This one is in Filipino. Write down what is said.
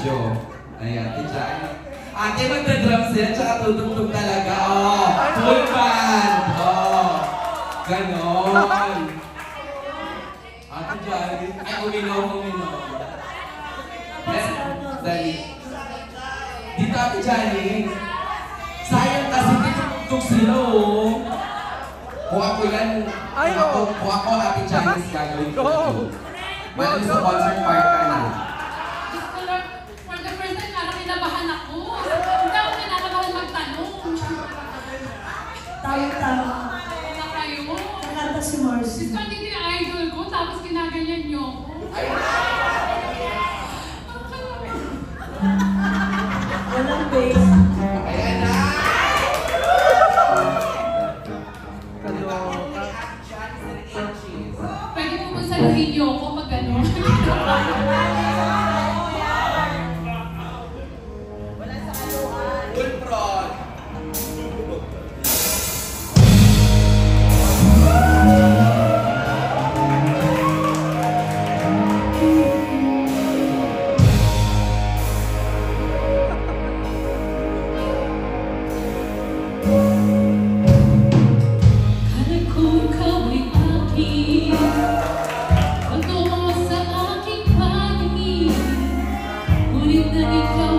radyo. Ayan, Tichay. Ate, magda-drums yan, tsaka tutugtog talaga. Oh, full band. Oh, ganon. Ate Jari. Ay, uminom. Yes, dali. Dito, Ate Jari. Sayang kasi tutugtog sila, oh. Kung ako yan, kung ako, Ate Jari, gagawin ko ito. Malam sa concert part ka na. For the first time, parang kinabahan ako. Hindi ako kinakabahan magtanong. Tama. Wala kayo. Nakanta si Marcy. Gusto hindi yung idol ko, tapos kinaganyan niyo ako. Walang bass. Ayan na! Pwede mo ba saluhin niyo ako mag-ano? Wala sa kaluan. Full prod. Kala ko ikaw ay akin. Pagtungo sa aking paningin, ngunit na ikaw